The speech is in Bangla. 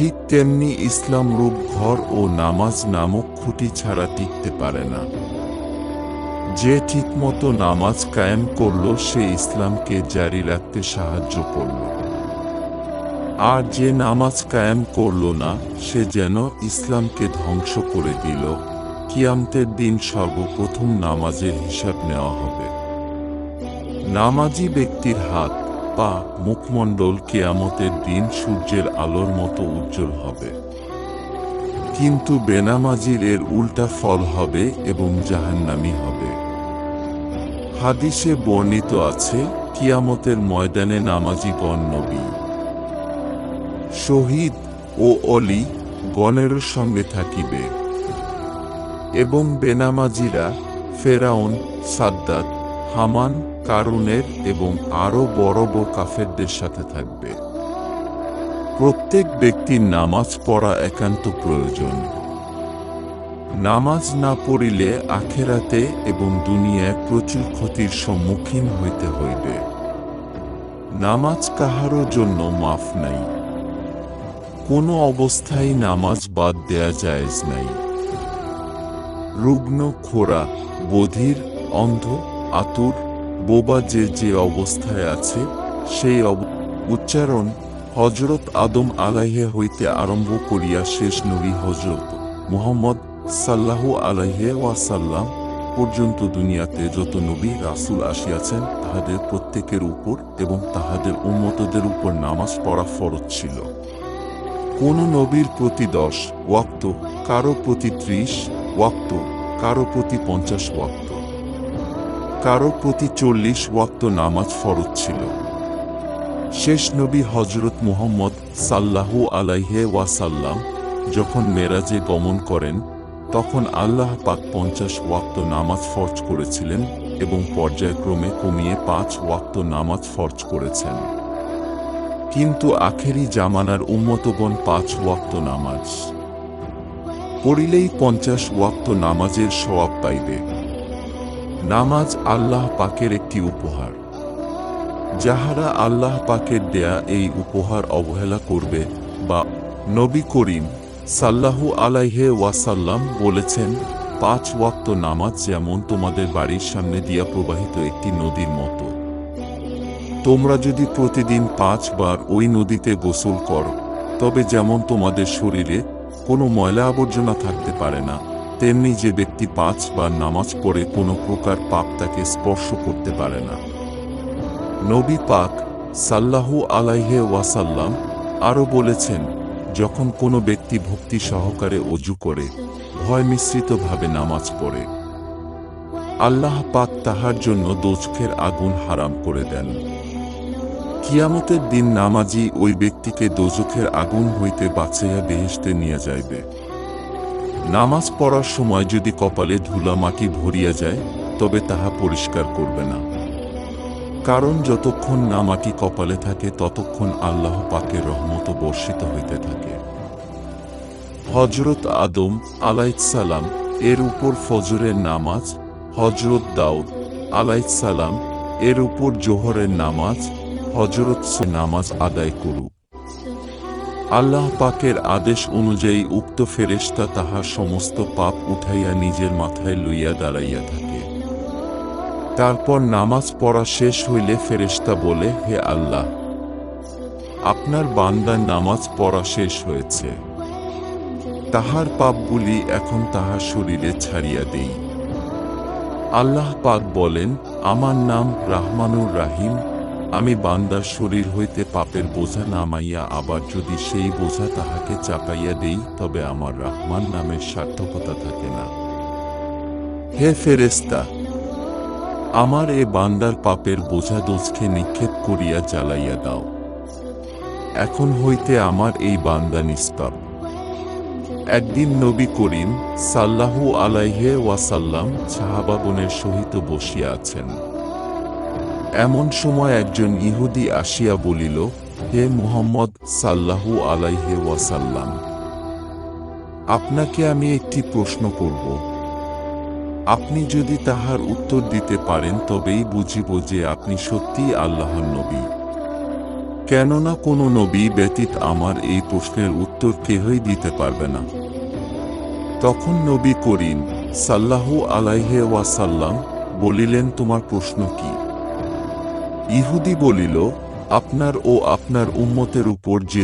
ঠিক তেমনি ইসলাম রূপ ঘর ও নামাজ নামক খুঁটি ছাড়া টিকতে পারে না। যে ঠিকমতো নামাজ কায়েম করল সে ইসলামকে জারি রাখতে সাহায্য করল, আর যে নামাজ কায়েম করল না সে যেন ইসলামকে ধ্বংস করে দিল। কিয়ামতের দিন সর্বপ্রথম নামাজের হিসাব নেওয়া হবে। নামাজি ব্যক্তির হাত, পা, মুখমণ্ডল কিয়ামতের দিন সূর্যের আলোর মতো উজ্জ্বল হবে, কিন্তু বেনামাজির এর উল্টা ফল হবে এবং জাহান্নামী হবে। হাদিসে বর্ণিত আছে, কিয়ামতের ময়দানে নামাজিগণ নবী, শহীদ ও অলি গণের সঙ্গে থাকিবে এবং বেনামাজিরা ফেরাউন, সাদ্দাত, হামান, কারুনের এবং আরও বড় বড় কাফেরদের সাথে থাকবে। প্রত্যেক ব্যক্তির নামাজ পড়া একান্ত প্রয়োজন। নামাজ না পড়িলে আখেরাতে এবং দুনিয়ায় প্রচুর ক্ষতির সম্মুখীন হইতে হইবে। নামাজ কাহারও জন্য মাফ নাই। কোনো অবস্থায় নামাজ বাদ দেয়া জায়েজ নাই। রুগ্ন, খোরা, বধির, অন্ধ, আতুর, বোবা যে অবস্থায় আছে সেই উচ্চারণ হযরত আদম আলাইহি হইতে আরম্ভ করিয়া শেষ নবী হযরত মুহাম্মদ সাল্লাল্লাহু আলাইহি ওয়াসাল্লাম পর্যন্ত দুনিয়াতে যত নবী রাসূল আসিয়াছেন তাহাদের প্রত্যেকের উপর এবং তাহাদের উম্মতদের উপর নামাজ পড়া ফরজ ছিল। কোন নবীর প্রতি 10 ওয়াক্ত, কারো প্রতি 30 ওয়াক্ত, কারো প্রতি 50 ওয়াক্ত, কারো প্রতি 40 ওয়াক্ত নামাজ ফরজ ছিল। শেষ নবী হযরত মুহাম্মদ সাল্লাল্লাহু আলাইহি ওয়াসাল্লাম যখন মেরাজে গমন করেন তখন আল্লাহ পাক 50 ওয়াক্ত নামাজ ফরজ করেছিলেন এবং পর্যায়ক্রমে কমিয়ে 5 ওয়াক্ত নামাজ ফরজ করেছেন। কিন্তু আখেরি জামানার উম্মতগণ 5 ওয়াক্ত নামাজ পড়িলেই 50 ওয়াক্ত নামাজের সওয়াব পাইবে। নামাজ আল্লাহ পাকের একটি উপহার। যাহারা আল্লাহ পাকের দেয়া এই উপহার অবহেলা করবে বা নবী করিম সাল্লাল্লাহু আলাইহি ওয়াসাল্লাম বলেছেন, 5 ওয়াক্ত নামাজ যেমন তোমাদের বাড়ির সামনে দিয়া প্রবাহিত একটি নদীর মতো। তোমরা যদি প্রতিদিন 5 বার ওই নদীতে গোসল করো তবে যেমন তোমাদের শরীরে কোনো ময়লা আবর্জনা থাকতে পারে না, তেমনি যে ব্যক্তি 5 বার নামাজ পড়ে কোনো প্রকার পাপ তাকে স্পর্শ করতে পারে না। নবী পাক সাল্লাল্লাহু আলাইহি ওয়াসাল্লাম আরও বলেছেন, যখন কোনো ব্যক্তি ভক্তি সহকারে ওযু করে ভয় মিশ্রিতভাবে নামাজ পড়ে আল্লাহ পাক তাহার জন্য দোজখের আগুন হারাম করে দেন। কিয়ামতের দিন নামাজি ওই ব্যক্তিকে দোজখের আগুন হইতে বাঁচাইয়া বেহেশতে নিয়ে যাইবে। নামাজ পড়ার সময় যদি কপালে ধুলা মাটি ভরিয়া যায় তবে তাহা পরিষ্কার করবে না, কারণ যতক্ষণ না মাটি কপালে থাকে ততক্ষণ আল্লাহ পাকের রহমত বর্ষিত হইতে থাকে। হযরত আদম আলাইহিসসালাম এর উপর ফজরের নামাজ, হযরত দাউদ আলাইহিসসালাম এর উপর জোহরের নামাজ, হযরত নামাজ আদায় করুক। আল্লাহ পাকের আদেশ অনুযায়ী উক্ত ফেরেশতা তাহার সমস্ত পাপ উঠাইয়া নিজের মাথায় লইয়া দাঁড়াইয়া থাকে। তারপর নামাজ পড়া শেষ হইলে ফেরেশতা বলে, হে আল্লাহ, আপনার বান্দার নামাজ পড়া শেষ হয়েছে, তাহার পাপগুলি এখন তাহার শরীরে ছাড়িয়া দেই। আল্লাহ পাক বলেন, আমার নাম রাহমানুর রাহিম, আমি বান্দার শরীর হইতে পাপের বোঝা নামাইয়া আবার যদি সেই বোঝা তাহাকে চাপাইয়া দেই তবে আমার রহমান নামের সার্থকতা থাকে না। হে ফেরেশতা, আমার এ বান্দার পাপের বোঝা দোজখে নিক্ষেপ করিয়া জ্বালাইয়া দাও। এখন হইতে আমার এই বান্দা নিষ্পাপ। একদিন নবী করিম সাল্লাল্লাহু আলাইহি ওয়াসাল্লাম সাহাবাগণের সহিত বসিয়া আছেন। এমন সময় একজন ইহুদি আসিয়া বলিল, হে মুহাম্মদ সাল্লাল্লাহু আলাইহি ওয়াসাল্লাম, আপনাকে আমি একটি প্রশ্ন করব। আপনি যদি তাহার উত্তর দিতে পারেন তবেই বুঝিব যে আপনি সত্যিই আল্লাহর নবী। কেননা কোনো নবী ব্যতীত আমার এই প্রশ্নের উত্তর উত্তর কেহই দিতে পারবে না। তখন নবী করিম সাল্লাল্লাহু আলাইহি ওয়াসাল্লাম বলিলেন, তোমার প্রশ্ন কি? ইহুদি বলিল, আপনার ও আপনার উম্মতের উপর যে